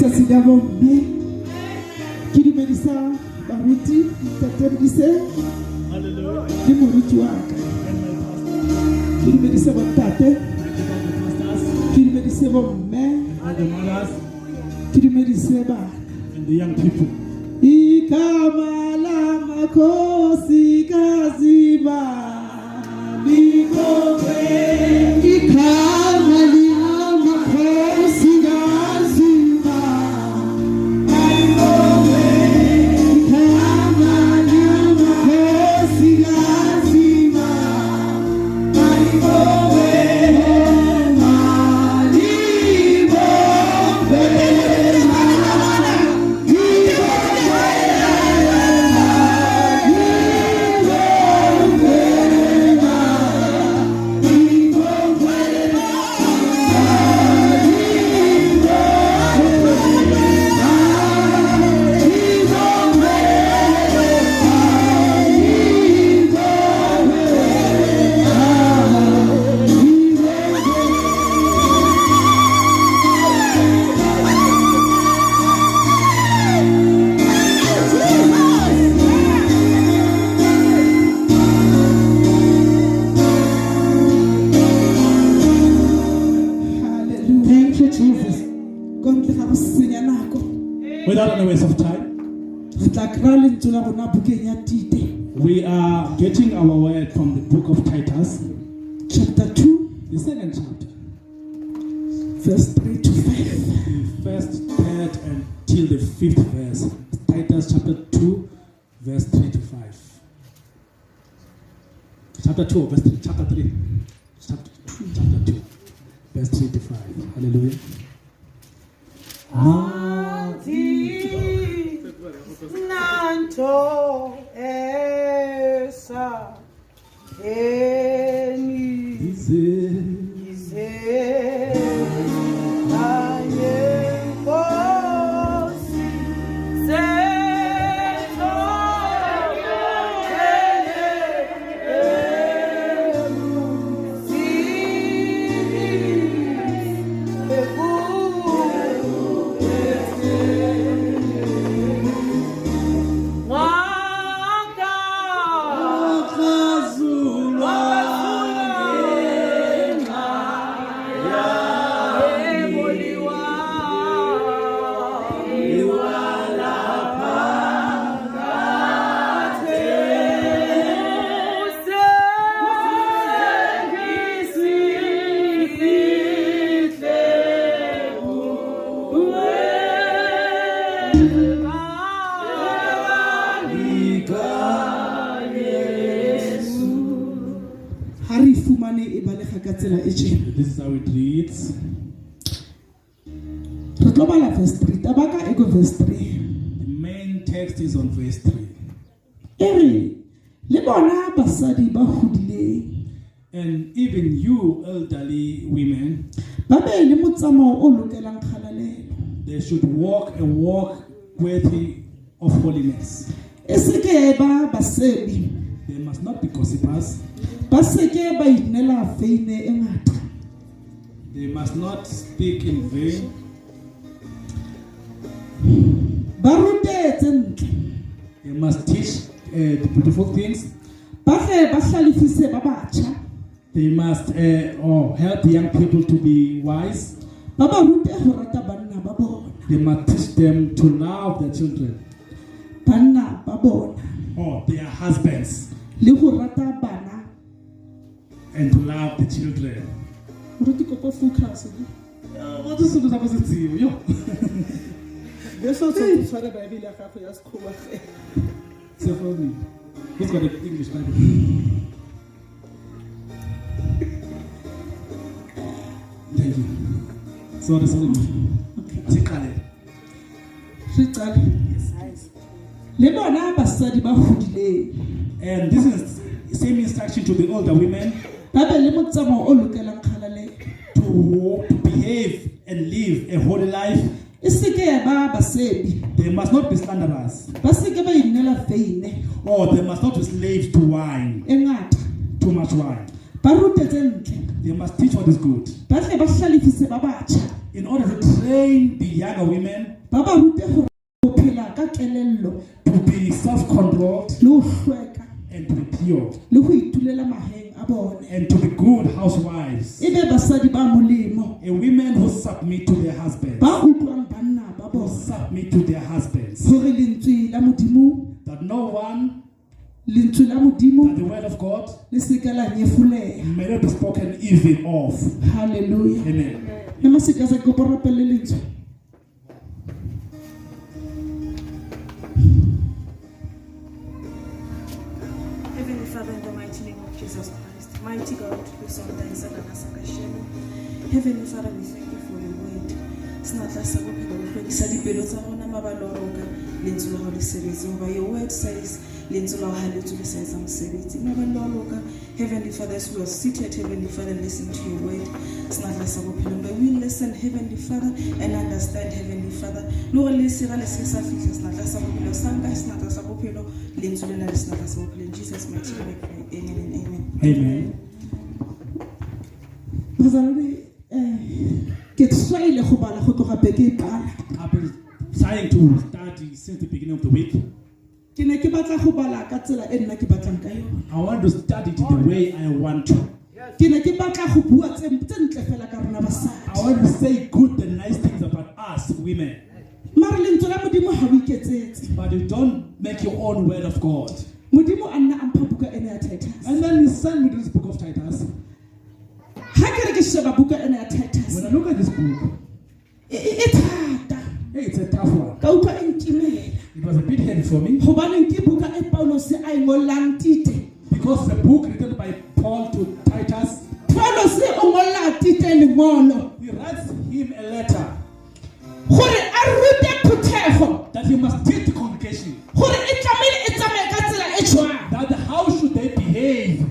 Tsasigavombe. Kiri medisa baruti tatemdise. Hallelujah. Limurutuaka. And my pastor. Kiri medisa batate. Pastors. Kiri medisa bomme. And all the mothers. Kiri medisa ba. And the young people. Ikamala makosi kaziba. Bikowe. Ikamali makosi kaziba. Bikowe. Ikamali makosi kaziba. Bikowe. Without any waste of time, we are getting our word from the book of Titus, chapter 2, the second chapter, verse 3 to 5. the first, third, and till the fifth verse. Titus chapter 2, verse 3 to 5. Chapter 2, verse 3, chapter 3. Chapter 2, verse 3 to 5. Hallelujah. Nanto esa eni ize aye kosi seto This is how it reads. Verse 3. The main text is on verse 3. And even you elderly women, they should walk a walk worthy of holiness. They must not be gossipers. They must not speak in vain. They must teach the beautiful things. They must help the young people to be wise. They must teach them to love their children or their husbands and to love the children. What is it that was it to you? So for me, who's got an English Bible? Thank you. Sorry. Okay. And this is the same instruction to the older women to behave and live a holy life. They must not be slanderers. Or they must not be slaves to wine. Too much wine. They must teach what is good. in order to train the younger women ba ba rute hore go phela ka kelello to be self-controlled le ho hlweka and to be pure le ho itulela maheng a bone and to be good housewives, ebe basadi ba molemo a women who submit to their husbands, ba utlwang banna ba who bona submit to their husbands, hore lentswe la modimo that no one, lentswe la modimo that the word of God le se ka la nyefoleha. may not be spoken evil of. Hallelujah. Amen. Nna se ka se go porapele lentswe. Heavenly Father, in the mighty name of Jesus Christ, mighty God, who saw the Isagana Sakashemi. Heavenly Father, we thank you for your word. Snatla Sagopido, Sadi Pelotana Mabaloroga, Linsula Holy Series. Your word says, Linsula Hallelujah says, I'm Series. Mabaloroga, Heavenly Father, as we are seated, Heavenly Father, listen to your word. Snatla Sagopido, may we listen, Heavenly Father, and understand, Heavenly Father. Lord, listen, Snatla Sagopido, Sanga, Snatla Sagopido, Linsula, Snatla Sagopido. In Jesus' mighty name, we pray. Amen and amen. Amen. Bazalwane ke tshwaile go bala go tloga beke e qala. I've been trying to study since the beginning of the week. Ke ne ke batla go bala ka tsela e nna ke batlang ka yona. I want to study it the way I want to. Ke ne ke batla go bua tse ntle fela ka rona basadi. I want to say good and nice things about us women. Mara lentswe la modimo ha o iketsetse. But you don't make your own word of God. Modimo a nna a mpha buka ena ya Titus. And then he sent me to this book of Titus. Ha ke re ke sheba buka ena ya Titus. When I look at this book, E thata. hey, it's a tough one. Ka utlwa e nkimela. It was a bit heavy for me Hobaneng ke buka e Paulos a ingollang Tite. because the book written by Paul to Titus, Paulos o ngolla Tite lengolo. he writes him a letter Gore a rute phuthego. that he must teach the congregation Gore e tlamehile e tsamaye ka tsela e jwang. that how should they behave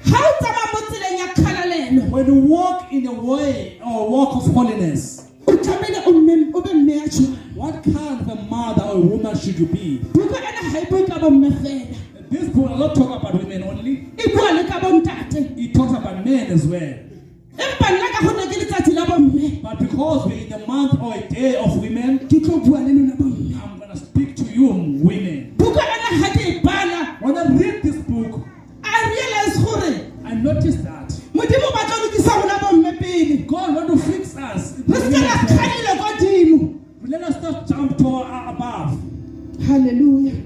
Ha o tsamaya mo tseleng ya kgalalelo. when you walk in a way or walk of holiness. O tlamehile o be mme ya jwang. What kind of a mother or a woman should you be? Buka ena ha e bue ka bomme fela. This book will not talk about women only. E bua le ka bontate. It talks about men as well. Empa nna ka go ne ke letsatsi la bomme. But because we're in the month or a day of women, Ke tlo bua le lona bomme. I'm going to speak to you women. Buka ena ha ke e bala. When I read this book, I realize gore I noticed that modimo ba tlo lokisa rona bomme pele. God wants to fix us. Re se ka kganile godimo. Let us not jump to above. Hallelujah.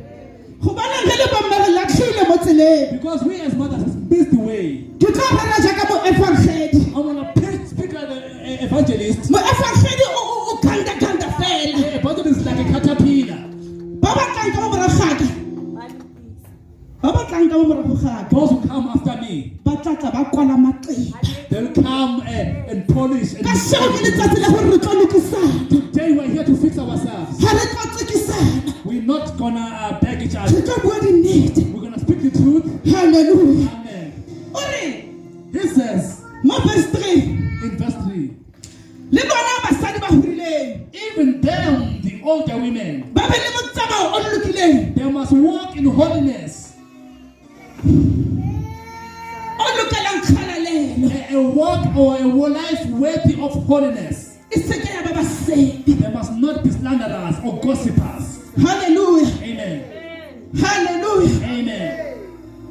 Gobane re le bomme re latlhile mo tseleng. Because we as mothers has missed the way. Ke tlo rena jaaka mo evangelist. I want to speak like an evangelist. Mo evangelist o kanda fela. The evangelist is like a caterpillar. Ba ba tlang ka mo morago ga ka. Ba ba tlang ka mo morago ga ka. Those who come after me, Ba tla tla ba kwala maqeba. they'll come and polish. And Ka shao ke letsatsi la gore re tlo lokisana. today we're here to fix ourselves. Ha re tlo tsekisana. We're not gonna beg each Re other. tlo bua dinnete. We're gonna speak the truth. Hallelujah. Amen. Ore He says mo verse 3. in verse 3, Le bona basadi ba hurileng. even them, the older women, Ba be le motsamao o lokileng. they must walk in holiness. O lokelang kgalalelo. A walk or a life worthy of holiness. E se ke ya ba basedi. They must not be slanderers or gossipers. Hallelujah. Amen. Hallelujah. Amen.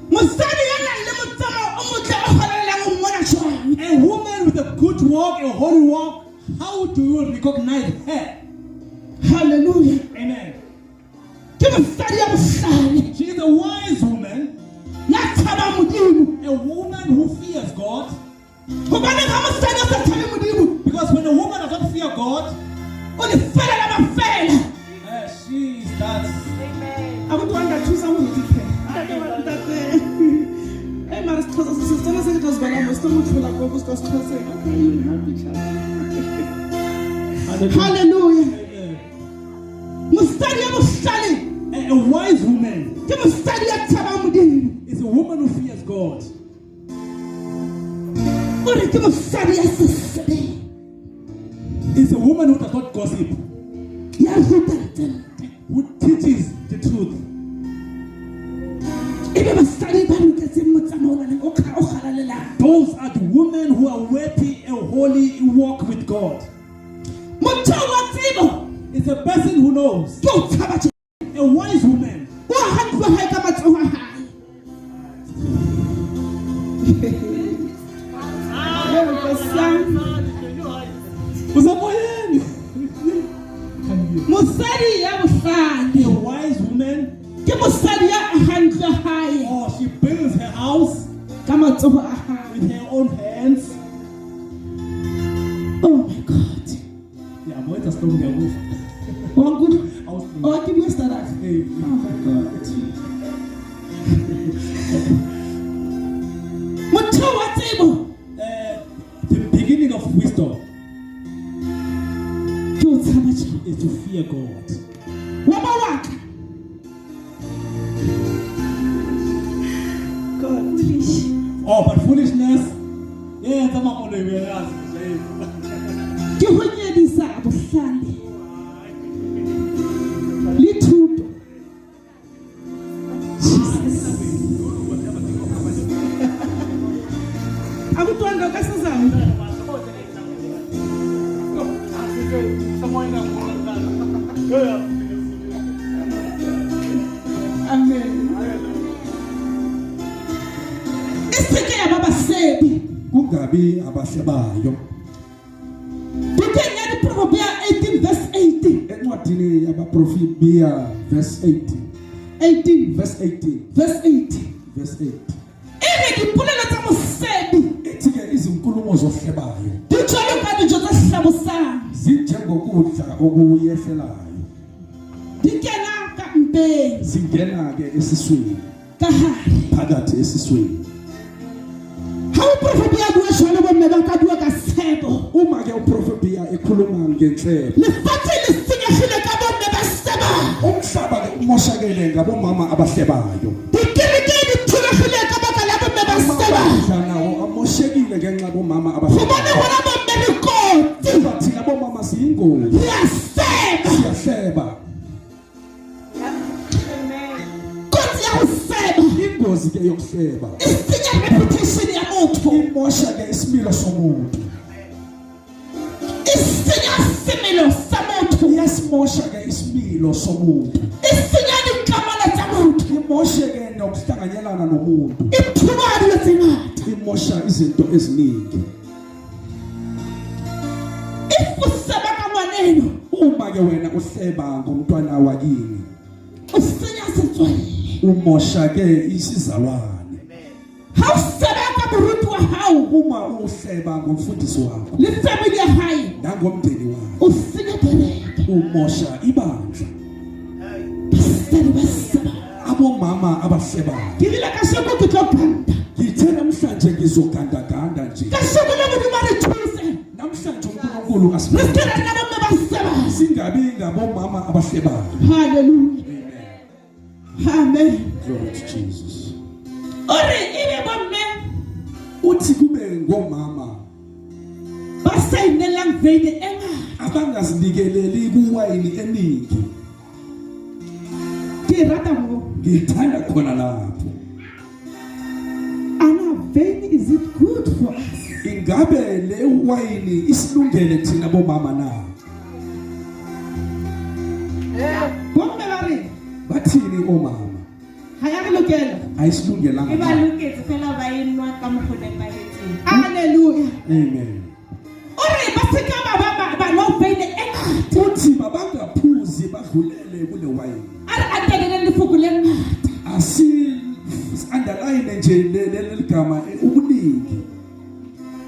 Mosadi ya nang le motsamao o motle o kgalelang o mmona jwang. A woman with a good walk, a holy walk, how do you recognize her? Hallelujah. Amen. Ke mosadi ya bohlale. She is a wise woman, Ya tshaba modimo. a woman who fears God. Gobane ga mosadi a sa tshabe modimo. Because when a woman does not fear God, O le fela la mafela. she starts. A go twanga thusa mo ntse. Eh mara sithosa sisitona se ke tlo zibala mo se mo tlhola go go se tshose. Hallelujah. Amen. Mosadi ya bohlale. A wise woman Ke mosadi ya tshaba modimo. is a woman who fears God. O re ke mosadi ya sesebe. Is a woman who does not gossip, Ya ruta ntse. who teaches the truth. Ebe basadi ba loketseng motsamao o kgalalela. Those are the women who are worthy a holy walk with God. Motho wa tsebo. It's a person who knows. Ke o tshaba tjena. A wise woman. Wa hantlwa hae ka matsoho a hae. Mosadi ya bohlale. A wise woman. Ke mosadi ya hantle hae. Oh, she builds her house Ka matsoho a hae. with her own hands. Oh my God. Yeah, boy, that's not the move. Wa good. I was Oh, ke bua stara. Hey. Oh my God. Motho wa tsebo. The beginning of wisdom Ke o tshaba tjena. is to fear God. Wa ba wa ka. God. Oh, but foolishness. Yeah, the mama will realize. Ke ho nyedisa bohlale. Le thuto. Akutwanga ka sezame. Amen. Isike ya baba sebi. Kungabi abahlebayo. Bukeng ya Proverbs 18 verse 18. Encwadini yabaprofetia verse 18. 18 Verse 18. verse 18. Verse 8. Ebe dipolelo tsa mosebi. Ethi-ke izinkulumo zohlebayo Di jwalo ka dijo tse hlabosang. zinjengokudla okuyehlelayo. Di kena ka mpeng. Zingena-ke esiswini, Ka hare. phakathi esiswini. Ha o Proverbs ya bua jwalo bomme ba ka bua ka tshepo. Uma-ke uprofetia ekhuluma ngenhlebo, Lefatshe le senyegile ka bomme ba sebang. umhlaba-ke umoshakele ngabomama abahlebayo. Dikeleke di thulagile ka baka la bomme ba sebang. Amabandla nawo amoshekile ngenxa yabomama Gobane abahlebayo. hona bomme le kotsi. Kuba thina bomama siyingozi, Ya seba. siyahleba. Kotsi ya ho seba. Ingozi-ke yokuhleba Isinya reputation ya motho. imosha-ke isimilo somuntu, Isinya semelo sa motho. iyasimosha-ke isimilo somuntu, Isinya dikamano tsa motho. imoshe-ke nokuhlanganyelana nomuntu, Ithuba dilo tse ngata. imosha izinto eziningi. If o seba ka ngwaneno, Uma-ke wena uhleba ngomntwana wakini, o senya setswalle. umosha-ke isizalwane. Ha o seba ka moruti wa hao Uma uhleba ngomfundisi wakho le family ya hae, nangomndeni wakho, o senya kereke. umosha ibandla. Basadi ba seba. Abomama abahlebayo, Ke rile ka sheko ke tlo kanta. ngithe namhlanje ngizogandaganda nje. Ka sheko le modimo a re thuse. Namhlanje uNkulunkulu Re asibeke se ka nna bomme ba seba. singabi ngabomama abahlebayo. Hallelujah. Amen. Glory to Jesus. Ore ibe bomme Uthi kube ngomama ba sayinelang veine e ngata. abangazinikeleli kuwayini eningi. Ke rata mo. Ngithanda khona lapho. Ana veine, is it good for us? Ingabe le wayini isilungele thina bomama na? Bomme ba re Bathini omama? ha ya re lokela. Ayisilungelanga. loketse fela ba enwa ka mokgoneng ba etseng. Hallelujah. Amen. Ore ba se ka ba no veine e ngata. Uthi mabangaphuzi badlulele kule wayini. Are atelele lefuku le ngata. Asi underline nje leli gama ubuningi.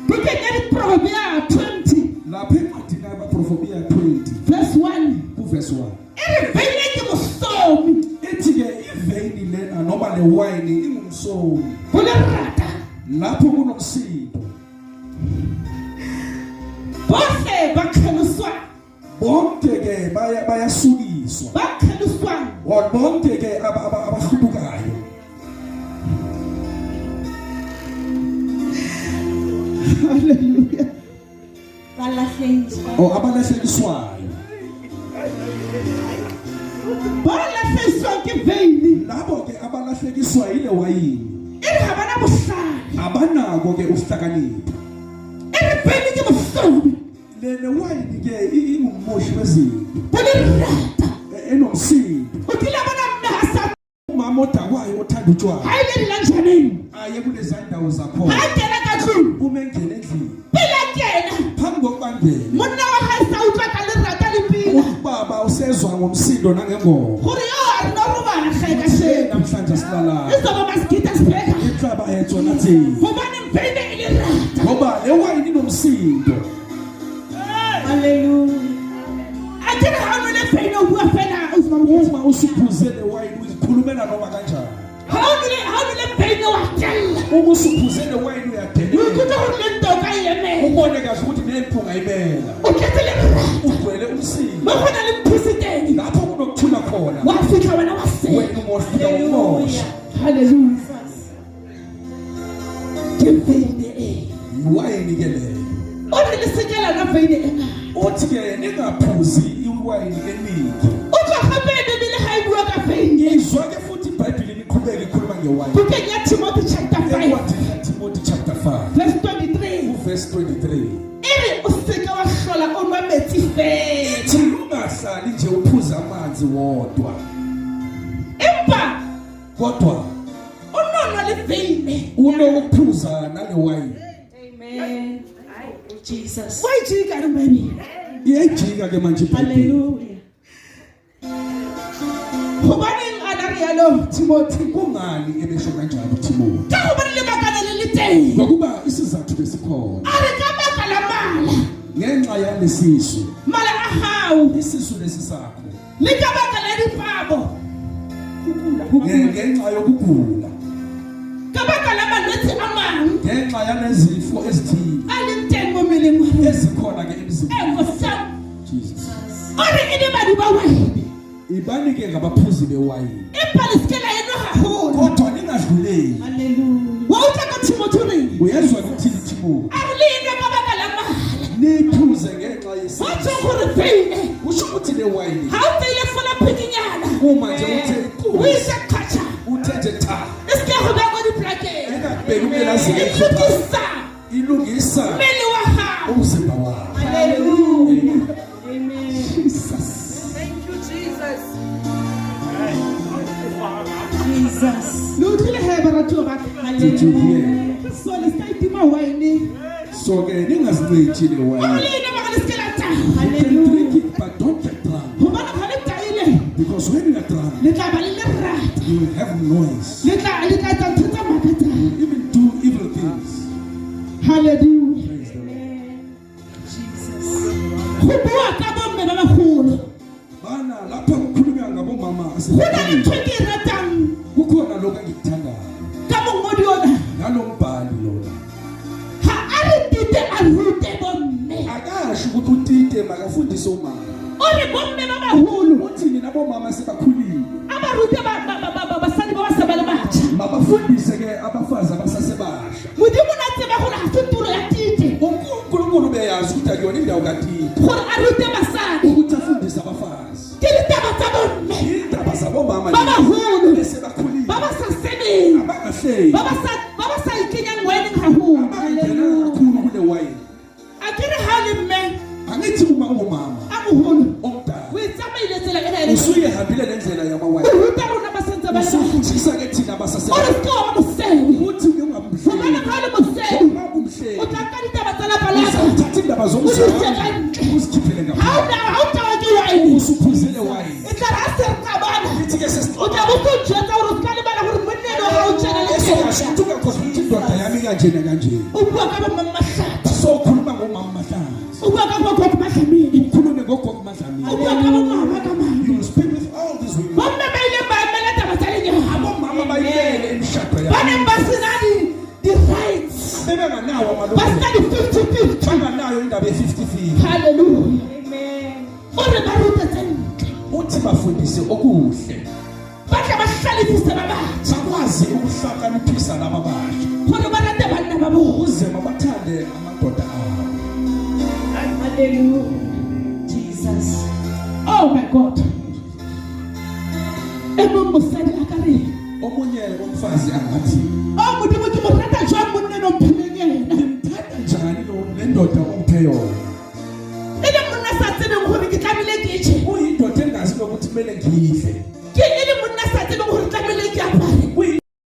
Bukeng ya Proverbs 20 Lapha encwadini yabaprofetia 20 verse 1. kuverse 1. Ere veine ke mosomi. Ethi-ke iveyini lena noma le wayini ingumsomi. Ho le rata. Lapho kunomsindo, Bohle ba kgeluswa. bonke-ke bayasukiswa, Ba kgeluswang. bonke-ke abahlubukayo. Hallelujah. Ba lahlehiswa. Or abalahlekiswayo. Ba lahlehetswang ke veine. Labo-ke abalahlekiswa yile wayini Ere ha bana bohlale. abanako-ke ukuhlakanipha. Ere veine ke mosomi. lena wine ke ingumushi wezini Polirata. enomsindi Utila bana mnasa. umama odakwayo othanda utshwala Hayi lanjaneni. aye kulezi ndawo zakhona Hayela kakhulu. uma engena endlini Phela kena. phambi kokubangena Monna wa hasa utwa kalirata lipila. ubaba usezwa ngomsindo nangengoma Hore yo ari no ruba kheka se. namhlanje silala Izoba maskita sibeka. inhlaba yethu nathi Ngobani mphinde ilirata. ngoba le wine inomsindo Hallelujah. Akira hanu le feino bua fena uzmamu. uma usuphuze le wine uzikhulumela noma kanjani Hanu le feino watella. uma usuphuze le wine uyadelela Ukuta hule ndoka yeme. ubone kahle ukuthi nemphunga ibela Ukhetele mirata. ugcwele umsindo Mafuna limphusiteni. lapho kunokuthula khona Wafika wena wase. wena umofika umosha Hallelujah. Kempende. iwayini ke leyo Ori lisikela na feine ena. uthi ke ningaphuzi iwayini eningi Uka khapende bile haibua ka feine. ngizwa ke futhi iBhayibheli liqhubeka ikhuluma ngewayini Kukenya Timothy chapter 5 encwadini kaTimothy chapter 5 verse 23. verse 23 Iri usika wahlola onwa methi fe. ithi ungahlali nje uphuza amanzi wodwa Empa kodwa unono le feine. unokuphuza nale wayini Amen. Jesus. Wayijika baby. iyajika ke manje iBhayibheli Hallelujah. Hobani ngadari yalo Timothy. kungani ebesho kanjalo uTimothy Ka hobani le bakana le liteng. ngokuba isizathu besikhona Ari ka bakala mala. ngenxa yalesisu Mala ahawu. isisu lesi sakho Le ka bakala dipabo. ngenxa yokugula Ka bakala malwetse a mang. ngenxa yanezifo ezithile Alinteng mo meleng wa rona. ezikhona ke emzimbeni Engosam. Jesus Ori ine badi ba wayini. ibani ke ngabaphuzi bewayini Ipaliskela yeno haholo. kodwa ningadluleli Hallelujah. Wawuta ka Timothy ring. uyezwa ukuthi Timothy Arline ka bakala mala. niphuze ngenxa yesisu Wathi gore feine. usho ukuthi le wayini Ha o tsile fola pikinyana. uma nje uthe O isa khacha. uthe nje cha Iske go ba go diplake. engabheki umelazini Ilukisa. ilungisa Meli wa ha. umzimba wakho Hallelujah. Thank you, Jesus. Jesus. Luthile he baratu ba. Did you hear? So le ska itima wayini. so ke ningazincithi le wayini Arline ba ga iskela ta. you can drink it but don't get drunk Hobana khale taile. because when you are drunk Le tla ba le lerata. you will have noise Le tla tsa makata. even do evil things Hallelujah. praise the Lord Jesus. Go bua ka bomme ba bagolo. bana lapha kukhulunywa ngabomama Go na le asebekhulile ntwe ke ratang. kukhona lokho engikuthandayo Ka mongodi ona. nalombhali lona Ha ari tite a rute bomme. akasho ukuthi utite makafundise umama Ore bomme ba bagolo. uthini nabomama sebakhulile Abarute basadi ba basabela batsha. mabafundise ke abafazi abasasebasha Modimo na tseba gore ha se tulo ya tite. uNkulunkulu beyazi ukuthi akuyona indawo katite Gore a rute basadi. ukuthi afundise abafazi Ke ditaba tsa bomme. indaba zabomama Ba bagolo. esebakhulile Ba ba sa sebeng. abangahleli Ba ba sa ikenyang wedding haholo. abangena kakhulu kule wayini Akere ha le mme angithi uma ungumama a moholo. omdala O tsamaile tsela ena ene. usuyihambile nendlela O yamawayini ruta rona ba sentse ba sa. usufundisa ke thina O abasaseba re se wa mosebi. ukuthi Hobane ungamhleli ha le mosebi. uma O umhleli tla ka ditaba tsa lapa la ka. uzawuthatha indaba zomzimba uzikhiphele ngaphandle Ha o tla ke wine. usuphuzile wayini E tla ra se qabana. ithi ke O tla bo tjhetsa gore ska le bana gore monna eno ha o tshela le tjhetsa. esiyashutuka khosi ukuthi indoda yami kanje nakanje O bua ka bo mama mahlata. so khuluma ngomama mahlanzi O bua ka bo gogo mahlamini. ukhulume ngogogo madlamini O bua ka bo mama ka mama. you will speak with all these women Bomme ba ile ba emela taba tsa lenyalo. abomama bayibele imishado Ba yabo ne ba sena di rights. bebenganawo Ba amalungelo sena di 50-50. banganayo indaba ye-50-50 Hallelujah. Amen. O re ba rute tse ntle. uthi bafundise okuhle Ba tla ba hlalefise ba batsha. bakwazi ukuhlakaniphisa laba basha Gore ba rate banna ba bona. ukuze babathande amadoda abo Hallelujah. Jesus. Oh my God. Emo mosadi a ka re. omunye umfazi angathi Oh modimo ke mo rata jwang monna no mphileng yena. ngimthanda njani lo nendoda omphe yona ke uyindoda engazi ukuthi kumele ngidle ke ile monna sa tsebe gore tlamele ke apare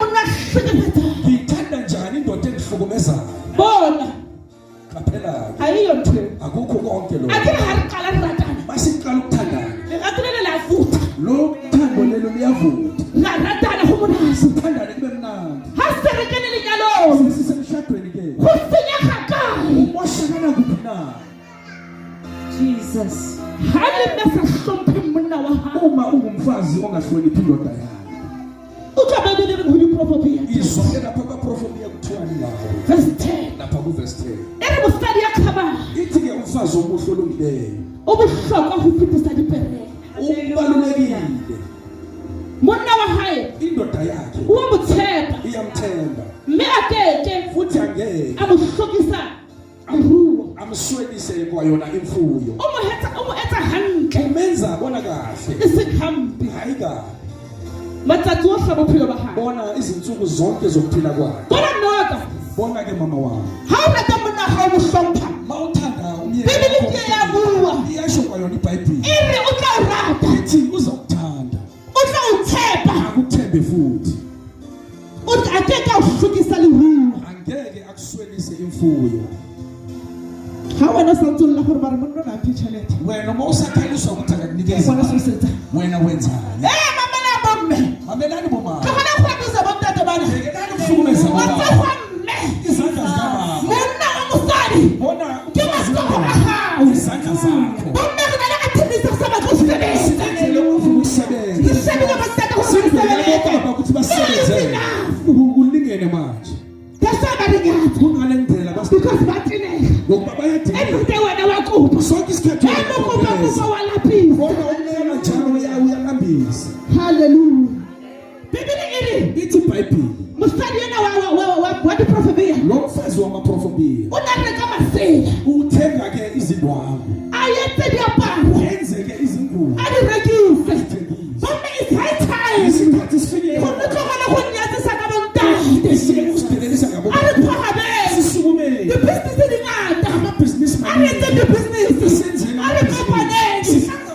monna hlekefetsa ngithanda njani indoda engihlukumezayo bona qaphela ayiyo ntwe akukho konke lokho akere ha re qala re ratana masiqala ukuthandana lerato le la vuta lo thando lelo liyavuta la ratana go monase sithandane kube mnandi ha se re kene lenyalong sisemshadweni ke go senyega kae umoshakana kuphi na Jesus. ha le nna sa hlomphe monna wa hao uma ungumfazi ongahloniphi indoda yakho o tla ba le go diprofopia izonke lapha kwaprofopia kuthiwani lawo verse 10 lapha kuverse 10 ere mosadi ya khaba ithi ke umfazi omuhle olungileyo o bohlokwa go fetisa diperele ubalulekile monna wa hae indoda yakhe o mo tshepa iyamthemba mme a keke futhi angeke a mo hlokisa leruo amswedise kwayona imfuyo o mo etsa hantle umenza bona kahle e se hampe hayi kabi matsatsi ohle a bophelo ba hae bona izinsuku zonke zokuphila kwakhe bona nota bona ke mama wami ha o rata monna wa hao mo hlompha mawuthanda bibele ke ya bua iyasho kwayona ibhayibheli e re o tla o rata ithi uzokuthanda o tla o tshepa akuthembe futhi o tla keke a o hlokisa leruo angeke akuswelise imfuyo ha wena sa ntse o lla gore ba re monna o na aphe tšhelete wena uma usakhaliswa ukuthi akakunikeze bona se o setsa wena wenzani mamela bomme mamelani bomama tlogela go rapisa bontate bana yekelani ukuhlukumeza wa bobaba tsegwa mme izandla zikamama monna wa mosadi bona ke umfazi matsogo a wakho gago izandla zakho bomme re na le athendisa go sa batle go sebetsa sithathele umvumo ukusebenza ke sebile bontate gore sibuyele sebeleke baba ukuthi basebenze kulingene manje kesa ba re nyatsa kungale ndlela because ba tenega ngokuba bayadinga everyday wena wa kopa sonke isikhathi emokopa kopa wa lapisa bona umnyama njalo uyalambisa hallelujah bibele e re ithi ibhayibheli mosadi yena wa diprofobia lo mfazi wamaprofobia o na reka masela uthenga ke izindwangu a yetse diaparo yenze ke izingubo a di rekise azithengise bomme it's high time isikhathi sifikile go tlogela go nyatsisa ka bontate isike usidelelisa ngabo a re phahabele sisukumele di-business di ngata amabhizinisi a re etse di-business Senzeni a re kopaneng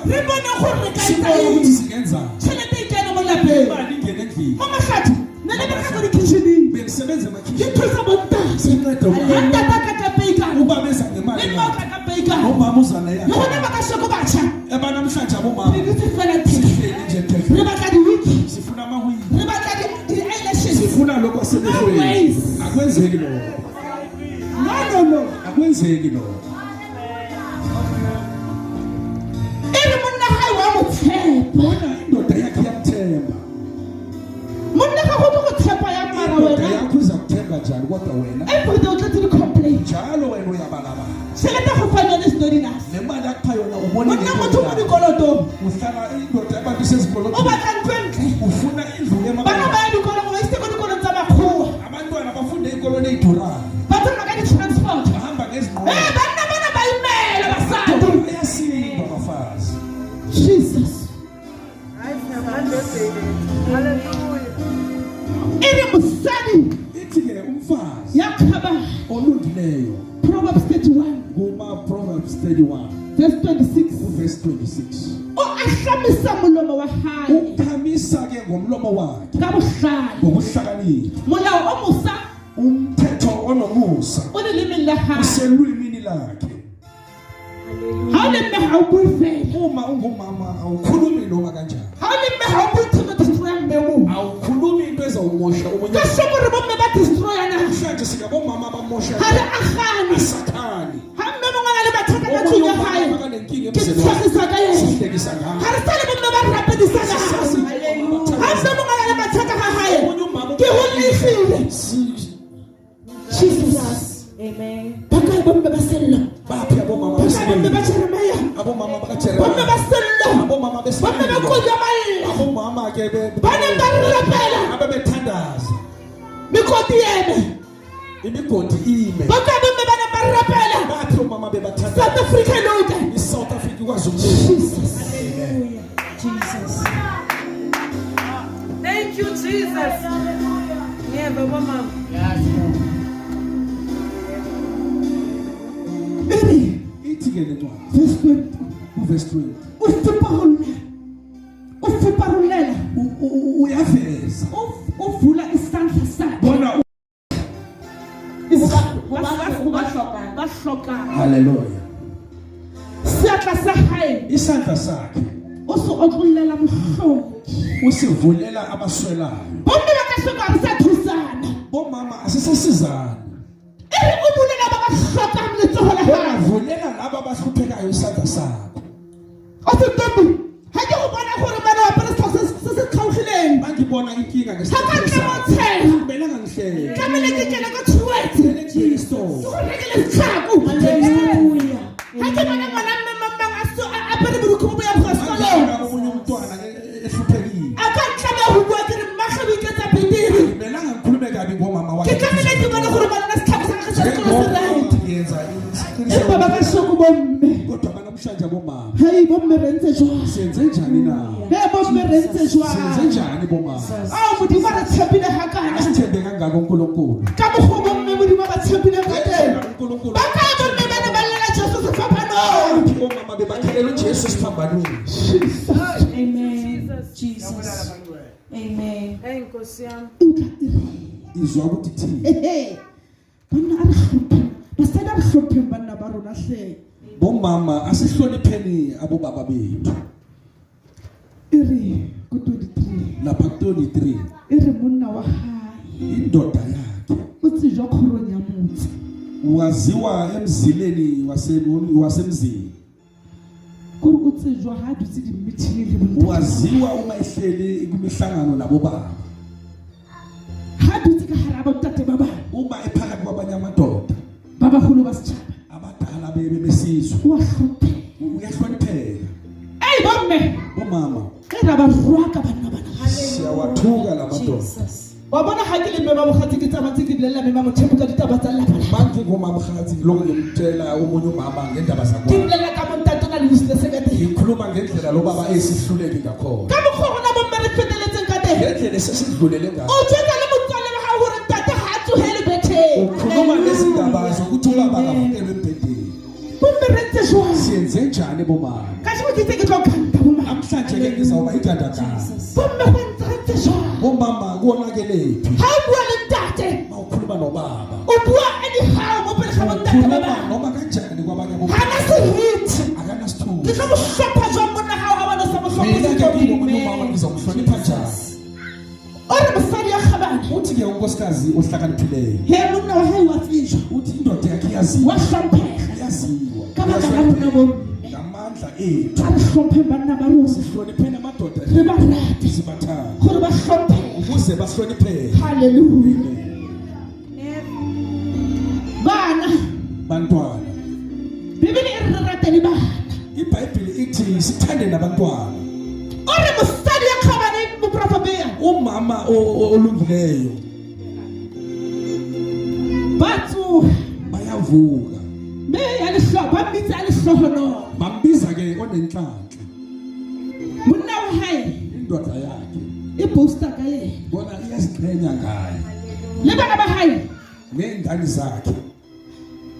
re bone gore re ka etsa sibone ukuthi eng singenza tšhelete e kene mo lapeng imali ingene endlini mo makgathi nna le bereka ko dikitšheneng bengisebenza ke emakhishini thusa bontate sinceda ha ntata ka ka peikana ubaba eza ngemali le mma o tla ka peikana nomama uzana le gone yakhe ba ka sheko batšha ebanamhlanje abomama re dutse fela teke sihleli nje re teke batla di-wiki sifuna amahwini re batla di-eyelashes sifuna lokho asemehlweni ways. akwenzeki lokho no akwenzeki lokho e re monna gae wa mo tshepa bona indoda yakhe iyamthemba monna ga go go tshepa ya mara indoda wena yakho izakuthemba njani kodwa wena everyday o tletse di-complain njalo wena uyabalabala tšhelete go fa yone sedodina le mali akupha yona ubone monna motho mo dikolotong uhlala indoda yabantu sezikolotini o batla ntlo e ntle ufuna indlu bana ba ya dikolong ba isiteko dikolong tsa makgowa abantwana bafunde ikoloni eyidurayo ba tsamaya ka di-transport bahamba ngezinqola banna bana ba imela basadi bayasindwa bafazi jesus Hallelujah. e re mosadi ithi ke umfazi ya khaba olungileyo proverbs 31 kuma-Proverbs 31 verse 26 verse 26 o ahlamisa molomo wa hae ukhamisa ke ngomlomo wakhe ka bohlale ngokuhlakanipha molao o mosa umthetho onomusa o lelemeng la hae uselwimini lakhe ha o lemme ha o bue fela uma ungumama awukhulumi noma kanjani ha o lemme ha o bue theko destroya mmemo awukhulumi into ezawumosha omunye ka shoko re bomme ba destroyana namhlanje sikabomama abamosha ha re agane asakhani ha mme mongwe a le mathata ka omunye tlong ya umama hae akanenkinga ke emzini wakhe tshwagisa ka yena sihlekisa ngayo ha re sale bomme ba rapedisana gae ha mme mongwe a le mathata ga gae ke ho legile jesus Amen. ba kae bomme ba sello baphi abomama ba kae bomme ba besilisa jeremia abomama bomme bakajeremia ba sello abomama bomme ba besilisa kodya malla abomama ke ba neng ba rerepela ababethandaza mekoti eme imigodi ime ba kae bomme ba neng ba rerepela baphi omama bebathandaza south africa lote i-South Africa ikwazi ukulunga jesus Hallelujah. Jesus. Thank you, Jesus. Yeah, but mama. ere ithi ke le ncwadi verse 20 uverse 20 uyaza uvula isandla sakhe bona bahloka haleluya siyatla sa hae isandla sakhe oqullela mhlongi usivulela abaswelayo bombe bakasuka abasethusana bomama asisasizana ubulela babahloka mletsoho la bona hae vulela laba abahluphekayo isandla sakho osetombi hake ubona gore bana wa pastor sesikhawuhlileng ngibona inkinga hakantle mothela kumele ngangihlele kamele kekele ka thuwetse Kristo kurekele sikhako haleluya hake bana bana mama aso apere burukubu ya pastor omunye umntwana ehluphekile akantlaba ho bua ke re mmaga bitletsa bidiri kumele ngikhulume kabi ngomama wakhe ke kamele ke bona gore bana sikhabo sa ka se yenza baba ba shoko bomme kodwa banamhlanje bomama hey bomme renze jwa senze njani na hey bomme renze jwa senze njani bomama awu modimo ba tshepile hakana asithembe kangaka uNkulunkulu ka mokgo bomme modimo ba tshepile ka teng uNkulunkulu ba ka bomme ba ne ba lela Jesu sefapano bomama bebakhelela uJesu siphambanweni Amen. Jesus. Amen. Hey, Nkosi yami. izwa ukuthi thini banna a re hlophe basadi a re hlophe banna ba rona hle bomama asihlonipheni abobaba bethu ere ko 23 lapha ku-23 ere monna wa hae indoda yakhe o tsejwa khorong ya motse waziwa emzileni wasemzini kore o tsejwa ha dutse di-meeting le bontate waziwa uma ehleli kwimihlangano nabobaba ha dutse ka hara bontate ba bang uma ephakathi kwabanye amadoda ba bagolo ba setšhaba abadala besizwe o a hlophe uyahlonipheka ei bomme bomama e ra ba rwaka banna bana siyawathuka la madoda wa bona ha ke le mme ba bokgatsi ke tsamatse ke bolelela mme ba mothepo ka ditaba tsa lelapa la manje ngomamkhathi lokho ngimtshela omunye umama ngendaba ke zakwabo bolelela ka montate o na le business ka teng ngikhuluma ngendlela lobaba esihluleki ngakhona ka mokgwa gona bomme re feteletseng ka teng ngendlela esesidlulele o ngayo tshwetsa le motswalle wa gago gore ntate ga a tsogele betheng ukhuluma nezindaba zokuthi ubaba akavukelwe embhedeni bomme re ntse jwang siyenze njani bomama ka shebo ke itse ke tlo kanta bomama namhlanje ke ngizawuba igandaganda bomme go ntse jwang bomama kuwonakelephi ha o bua le ntate mawukhuluma nobaba o bua anyhow mo pele ga bontate ba ukhuluma bang noma kanjani kwabanye ga na sehit ke akanasithuba tlo mo hlopha jwang monna gago ga bana sa mo mina ke hlopha ngibona umama ngizomhlonipha njani o re mosadi ya gabana uthi ke unkosikazi ohlakaniphileyo he monna wa hae wa tsejwa uthi indoda yakhe iyaziwa wa hlomphega uyaziwa ka baka la rona bomme ngamandla ethu a re hlompheng banna ba rona sihlonipheni amadoda re ba rate sibathanda gore ba hlomphega ukuze bahlonipheke haleluya bana bantwana bibele e re rateni bana ibhayibheli ithi sithande nabantwana o re mosadi ya kgabane moprofebeya umama olungileyo batso bayavuka me ya lehloho ba mmitse a lehlohono bambiza ke onenhlanhla monna wa hae indoda yakhe e poster ka yena bona iyaziqhenya ngayo le bana ba hae neengane zakhe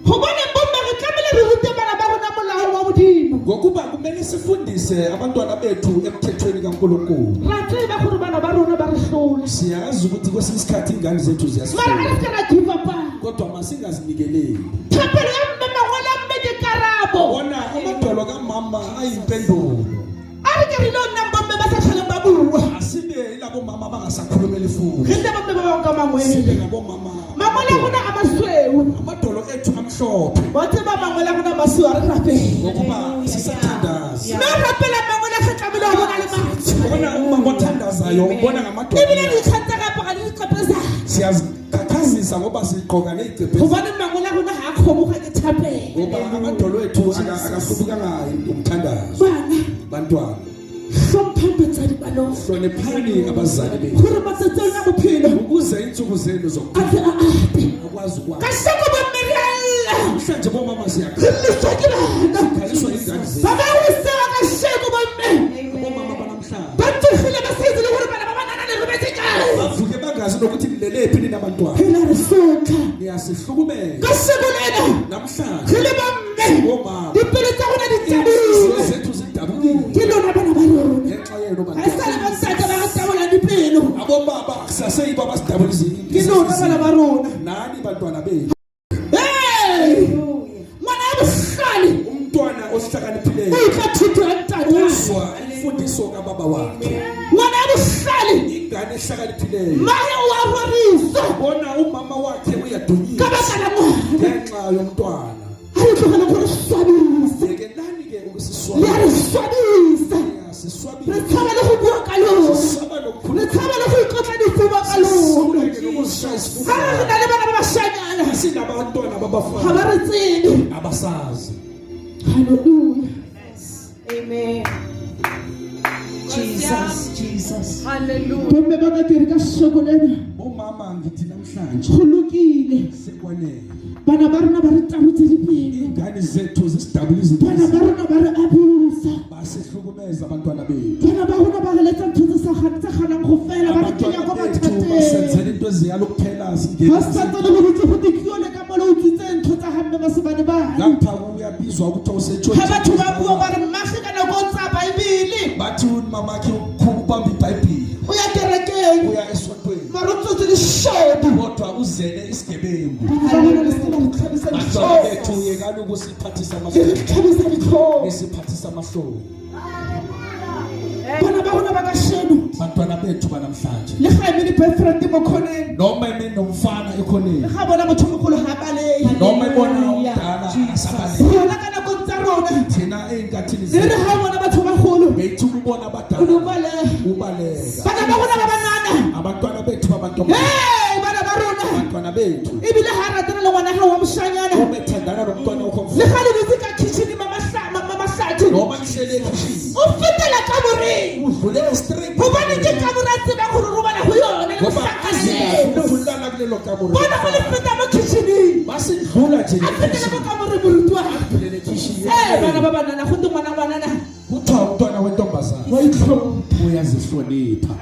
go bone bomme re tlamele re rute bana ba rona molao wa modimo ngokuba kumele sifundise abantwana bethu emthethweni kaNkulunkulu ra tseba gore bana ba rona ba re hlola siyazi ukuthi kwesinye isikhathi ingane zethu mara a ziyasihlula re ska ra give up kodwa masingazinikeleli thapelo ya mme mangwele a mme ke karabo bona amadolo kamama ayimpendulo a re ke re lo nna bomme ba sa tlholeng ba bua asibe ilabo mama bangasakhulumeli futhi re nne bomme ba bang ka sibe mangwele ngabomama mangwele a rona a masweu amadolo ethu amhlophe wa tseba mangwele a rona a masweu a re rapela ngokuba sisathandaza mme o rapela mangwele a tlamele wa bona le matho bona umama othandazayo ubona ngamadolo ebile re ikgantse gape ga le diqepesa siyazikhakhazisa ngoba sigqoka ney'cephe gobane mangwele a rona ga a kgomoga ke thapela ngoba amadolo ethu akahlubukanga umthandazo bana bantwana hlomphang batsadi ba lona hloniphani abazali bethu gore matsatsing a bophelo ukuze iintsuku zenu a zokuphila tle a ate akwazi ukwazi ka seko bommerella namhlanje bomama re siyakhaliswa lliswa ke bana ingane zethu ba ba wesewa ka seko bomme bomama banamhlanje ba tsogile ba sa itse le gore bana ba banana le robetse kae bavuke bangazi nokuthi nilelephi ninabantwana phela re sotla niyasihlukumeza ka seko lena namhlanje re le bomme bomama dipelo tsa rona di izinto tabile zethu zidabukile ke lona bana ba rona ngenxa yenu ga e sa le bantwana bansate ba ga tabola dipelo abobaba bana ba rona. nani bantwana bethu Hey! Mwana abuhlali. umntwana ohlakaniphileyo Uyikhathithu yantata. uzwa imfundiso kababa wakhe Mwana abuhlali. ingane ehlakaniphileyo Maye uwarorisa. bona umama wakhe uyadunyiswa Kabakala mwana. ngenxa yomntwana Ayikho ukuswabisa. yekelani ke ukusiswabisa Liyariswabisa. siswabile Lethaba le go bua ka lona. sisaba nokukhuleka Lethaba le go ikotla difuba ka lona. Sikhuleke nokuzishaya isifuba. Ha re na le bana ba bashanyana. Sinabantwana Ha babafana ba re tsebe. abasazi Hallelujah. Amen. Jesus. Hallelujah. Bomme ba ka dira ka shokolena. omama ngithi namhlanje Go lokile. sekwanele Bana ba rona ba re tabutse dipelo. ingane zethu zisidabulisa Bana ba rona ba re abisa. basihlukumeza abantwana bethu Bana ba rona ba re letsa ntho tse sa ganang go fela ba re kenya go abantwana bethu mathateng. basenzela into eziyalo kuphela Ha singena sa tsana le go go dikione ka mo le utsitse ntho tsa hamme ba se bane ba. lapha uyabizwa ukuthi Ha batho ba bua ba awusetshontshe re magi kana go tsa Bibele. bathi mamakhe ubamba ibhayibhile O ya kerekeng. uya esontweni Mara o tsotse dishodu. kodwa uzele isigebengu Bana le sena go tlhabisa bantwana bethu ditlhogo. yekani ukusiphathisa Ke amahloni re tlhabisa ditlhogo. isiphathisa amahloni Bana ba rona ba ka sheno. bantwana bethu banamhlanje Le ga eme di-boyfriend mo khoneng. noma nomfana ekhoneni Le ga bona motho o mogolo ga balehe. noma ebona umdala asabalele Rona ka nakong tsa rona. thina ey'nkathini Le re ga bona batho bagolo. bethu ubona O abadala no baleha. ubaleka Bana ba rona ba banana. abantwana bethu babantombi Hey, bana ba rona. abantwana bethu Ebile ha ratana le ngwana gago wa moshanyana. obethandana nomntwana Le okhomfu ga le dutse ka kitchen mamahlathi. noma nihlele ekhishini O fetela kamoreng. udlule straight Hobane ke kamora tseba gore ro bana go yone le ngoba mohlakana. ufundana kulelo kamore Bona go le feta mo kitcheneng. basidlula nje A fetela mo kamoreng morutwa. udlulele ekhishini Eh, bana ba banana go ngwana ngwanana. kuthiwa umntwana wentombazana Wa itlhompha. uyazihlonipha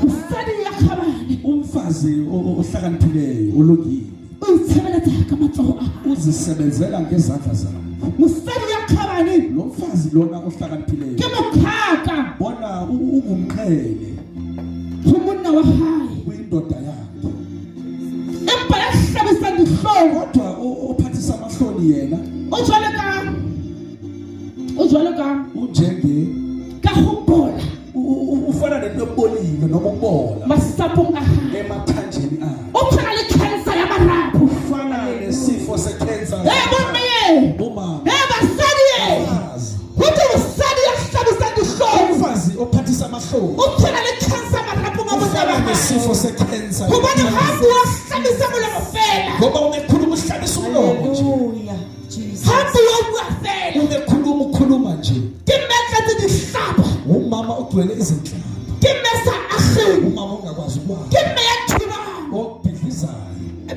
Mosadi ya kgabane. umfazi ohlakaniphileyo olungile O itshebeletsa ka matsogo a hae. uzisebenzela ngezandla zakhe Mosadi ya kgabane. lo mfazi lona ohlakaniphileyo Ke mokhaka bona ungumqhele go monna wa hae. kuyindoda yakhe Empa ya hlabisang dihlong. kodwa ophathisa amahloni yena O jwalo ka unjenge ka go bola ufana nento ebolile noma ukubola masapong a hae. emathanjeni akhe O tshwana le cancer ya marapo. ufana nesifo sekhensa Bomme ye. bomama Basadi ye. umfazi Go te mosadi ya hlabisang dihlong. umfazi ophathisa amahloni O tshwana le cancer marapong a monna wa ufana nesifo hae. sekhensa Hobane ha bua hlabisa molomo fela. ngoba ungekhuluma uhlabisa umlomo nje Ha bua fela. ungekhuluma ukhuluma nje Ke metla tse dihlapa. umama ogcwele izinhlamba Ke mesa ageng. umama ongakwazi ukwazi Ke me ya thibang. obhidlizayo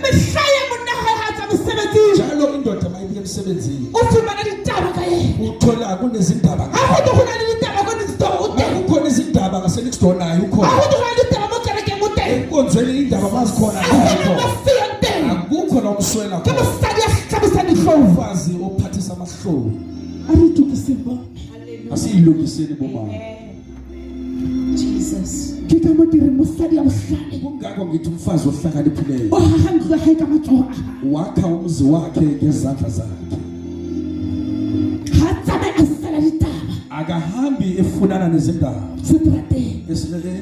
Mehlaya monna ha ha tsa mosebetsing. njalo indoda mayibuye emsebenzini O fumana ditaba ka yena. uthola kunezindaba Ha go te go na le ditaba ko di-store o teng. kukhona izindaba ngasenixdoor nayo Ha ukhona go te go na le ditaba mo kerekeng o teng. enkonzweni indaba bazikhona Ha go na akho mafia teng. akukho nomswela Ke khona mosadi ya hlabisa dihlong. umfazi ophathisa amahloni A re itukiseng bo. asiyilungiseni bomama Ke ka mo ke reng mosadi ya bohlale. kungakho ngithi umfazi ohlakaniphileyo O haha ntlo ya hae ka matsogo a hae. wakha umzi wakhe ngezandla zakhe Ha tsamaye a sala ditaba akahambi efunana nezindaba seterateng endleleni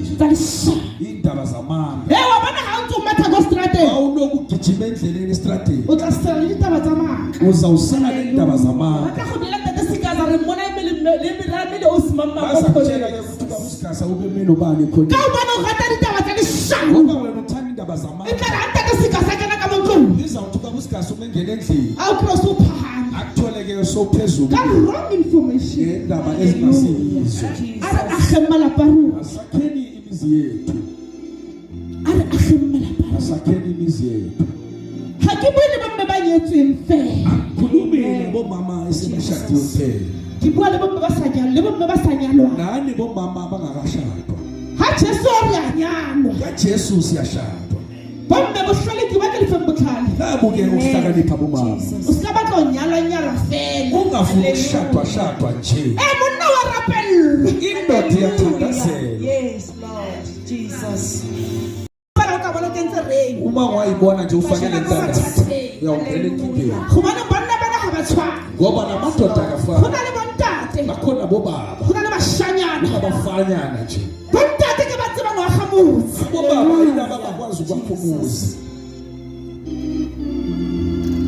nje tsa leshano. indaba zamanga Wa bona ha o ntse o matha ko seterateng. awuloku ugijima endleleni estradeni O tla sala le ditaba tsa maka. uzawusala neendaba Ba zamanga tla go dira tata sekaza re mmona le merame o simamma ko bazakutshela khoneng. ke ukuthi uba usigasa ube melo bani khona Ka o bona o rata ditaba tsa leshano. ngoba wena uthanda indaba E zamanga tla re ha tata sekasa kena ka mo ntlong. izawuthi uba usigasa umengena endlini A o kry-a se o phahame. akutholeke sowuphezulu Ka wrong information. ngendaba ezingasiyizo A re ageng malapa a rona. asakheni imizi yethu A re ageng malapa a rona. asakheni imizi yethu Ha ke bue le bomme ba nyetsweng fela. khulumi nebomama esebashadiwe kuphela Ke bua le bomme ba sa nyalwang le bomme ba sa nyalwang. nani bomama abangakashadwa Ha Jesu o re a nyalwa. kajesu siyashadwa Bomme bohlale ke ba ke lefeng botlhale. nabuke ukuhlakanipha bomama O ska batla o nyalwa fela. ungafuni ukushadwa nje Monna wa rapello. indoda iyathandazela Yes, Lord Jesus. Para ka bona ke ntse re. Uma wayibona nje ufanele ntanda. Uyawungena enkingeni. Khona bana ha ba tshwana. Ngoba namadoda akafana. Khona le bontate. Bakhona bobaba. Khona le bashanyana. Abafanyana nje. Bontate ke ba tseba ngwa khamutsi. Bobaba yini abakwazi ukwaphumuza.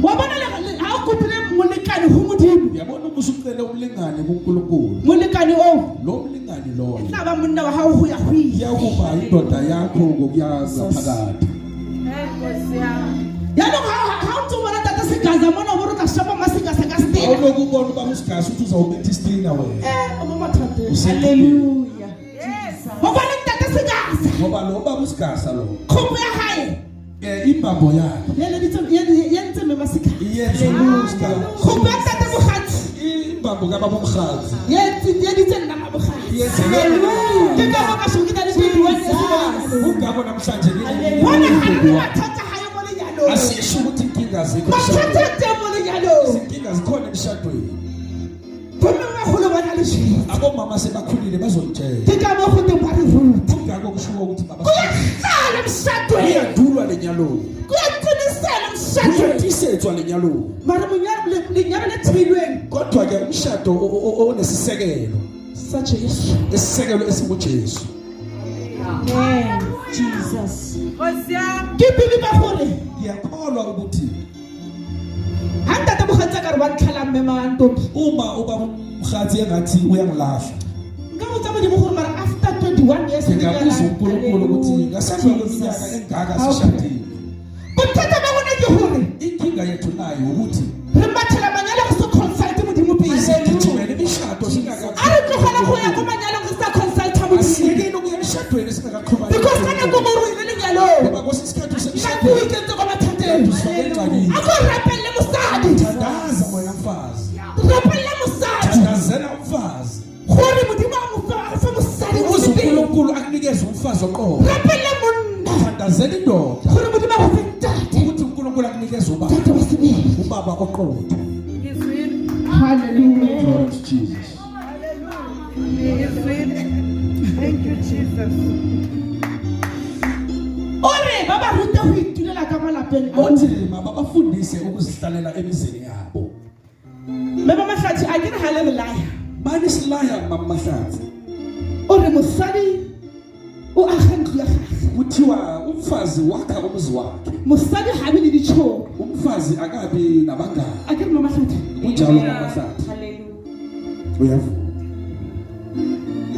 Wabona le ha o kopile molekane ho modimo. Uyabona umusucela umlingane kuNkulunkulu. Molekane o. Lo mlingane lo. Hlaba monna wa hao ho ya ho iya. Iyakuba indoda yakho ngokuyaza phakathi. Yalo ha o tsoma tata segaza mona o ka shapa masigasa ka stela. Awunokubona uba usigasi uthi uzawubetha istina wena. Mama thathe. Hallelujah. Jesus. Wabona tata segaza. Ngoba lo baba usigasa lo. Khombo ya hae. Ibambo yakhe. Yenze memasika. Iyenze usigasa. Khombo ya tata Bokhatsi. Ibambo kaBaba Bokhatsi. Yenze nna Bokhatsi. Iyenze. Ke ka ba ka shokita le 21 ungabo namhlanje Wona hathatha hayo mo lenyalo. asisho ukuthi inkinga zikho Bathatha mo lenyalo. inkinga zikhona emshadweni. Bona baholo bana le shi. Abomama sebakhulile bazolitshela. Ke ka ba go te ba re ruta. Ingakho kusho ukuthi baba Kuyaqala emshadweni. iyadulwa lenyalo. Kuyaqinisela emshadweni. Kuyadisetswa lenyalo. Mara lenyalo le thilweng. Kodwa ke umshado onesisekelo. Such Yesu. Isisekelo esinguJesu. Amen. Jesus. Hosea. Ke bibi ba gore. Ngiyakholwa ukuthi Handa ta Bokhatsi ka re ba tlhala mme mantombi. uma uba umkhathi engathi uyangilahla. Nka motsa modimo gore mara after 21 years Ngingabuza uNkulunkulu ukuthi ngasemva kweminyaka engaka sishadile. Bothata ba bona ke gore Inkinga yethu nayo ukuthi re mathela manyalo go se consult modimo pele. sigijimele imishado singaka. A re tlogela go ya go manyalo go sa consult modimo. Asiyekeni ukuya emshadweni singakaxhumani. Because kana go mo ruile lenyalo. Ngoba kwesikhathi Nka semshado go ikentse go mathateng. engxakini. Ako rapelle mosadi. Thandaza moya mfazi. Rapelle mosadi. Thandazela umfazi. Gore modimo a mo fa mosadi go Uze se pele. uNkulunkulu akunikeze umfazi oqobo. Rapelle monna. Thandazela indoda. Gore modimo a go fe ntate. Ukuthi uNkulunkulu akunikeze ubaba. Tate wa sebele. Ubaba oqobo. He's real. Hallelujah. Lord Jesus. He's real. Thank you, Jesus. Ore baba ruta ho itulela ka malapeng. Othi mabafundise ukuzihlalela emizini yabo. Mama Mahlathi a ke re ha le liar. Mani silaya mama Mahlathi. Ore mosadi o a gantlo ya gagwe. Kuthiwa umfazi wakha umuzi wakhe. Mosadi ha be le ditšhono. Umfazi akabi nabangani. A ke re Mama Mahlathi. Kunjalo mama Mahlathi. Hallelujah. Uyavuma.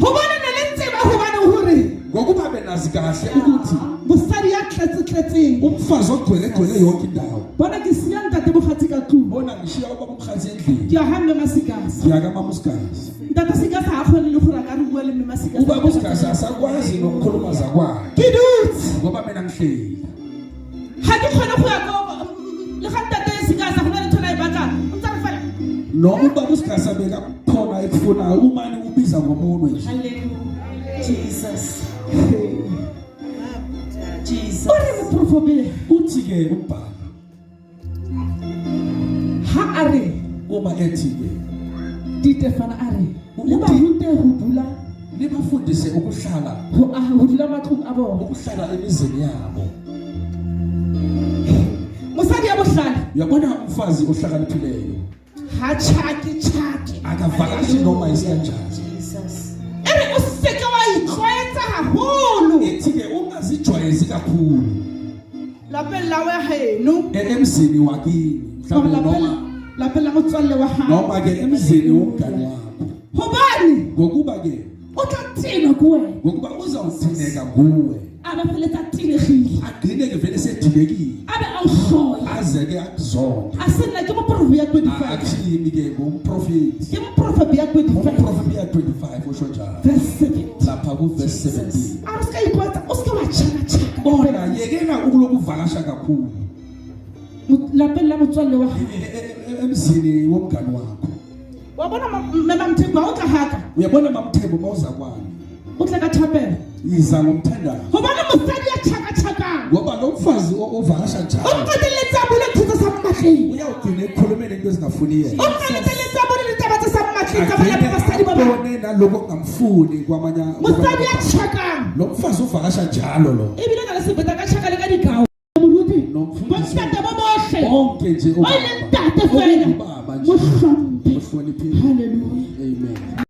Ho bona ne le tseba ho bana hore Ngokuba benazi kahle ukuthi mosadi ya tletse. umfazi ogcwele yonke indawo. Bona ke siya ntate Bokhatsi ka tlung. Bona ngishiya ubaba umkhathi endlini. Ke a ha mme Masikasi. Ngiyaka mama usigasi. Ntate Sikasi ha kgone le gore a ka re bua le mme Masikasi. Ubaba usigasi asakwazi nokukhuluma zakwakhe. Ke dutse. Ngoba mina ngihleli. Ha ke kgone go ya go le ga ntate Sikasi go na le thona e batlang. O ntse re fela. No ubaba usigasi abeka khona ekufuna umani ubiza ngomunwe nje. Hallelujah. Jesus. Jesus. Ore mo profobele. Uthi ke umbhalo Ha are uma ethi ke ditefana are le ba rute ho bula libafundise ukuhlala ho dula matlong a bona. ukuhlala emizini yabo. Mosadi ya bohlale Uyabona umfazi ohlakaniphileyo ha chaki. akavakashi noma isikanjani. Jesus. Ere o seke wa itlwaetsa haholo. Ithi ke ungazijwayezi kakhulu Lapeng la wa heno. emzini wakini mhlawumbe Lapeng la motswalle wa hao. noma ke emzini womngane wakho. Hobane Ngokuba ke o tla tsena kuwe. ngokuba uzawuthineka nguwe Aba feletsa tinegile. agcine ke vele sedilekile Abe awhloya. aze ke akuzonda. Asena ke mo profe ya 25. Athini ke ngumprofeti. Ke mo profe ya 25. Umprofeti ya 25 usho njalo. Verse 7. Lapha ku verse 17. Aska ikwata uske wa chaka. Bona yekela ukulokuvakasha kakhulu Lapeng la motswalle wa hao. emzini womngane wakho. Wa bona mama Mthembu o tla haka. Uyabona mamthembu mawuza kwani O tla ka thapela. iza ngomthandazo. Hobane mosadi ya chaka. Ngoba lo mfazi ovakasha O njalo qeteletsa bole thuto sa mmatleng. uyawugcina ekhulumeni into ezingafuni yena. O qeteletsa bole ditaba tsa sa mmatleng tsa bana ba basadi ba ubone naloko kungamfuni kwamanye mosadi ya tšhakang lo mfazi uvakasha njalo lo ebile na le sebeta ka tšhaka le ka dikao moruti bontate bo bohle bonke nje o e leng tate fela obaba nje mo hlomphe ohloniphile haleluya amen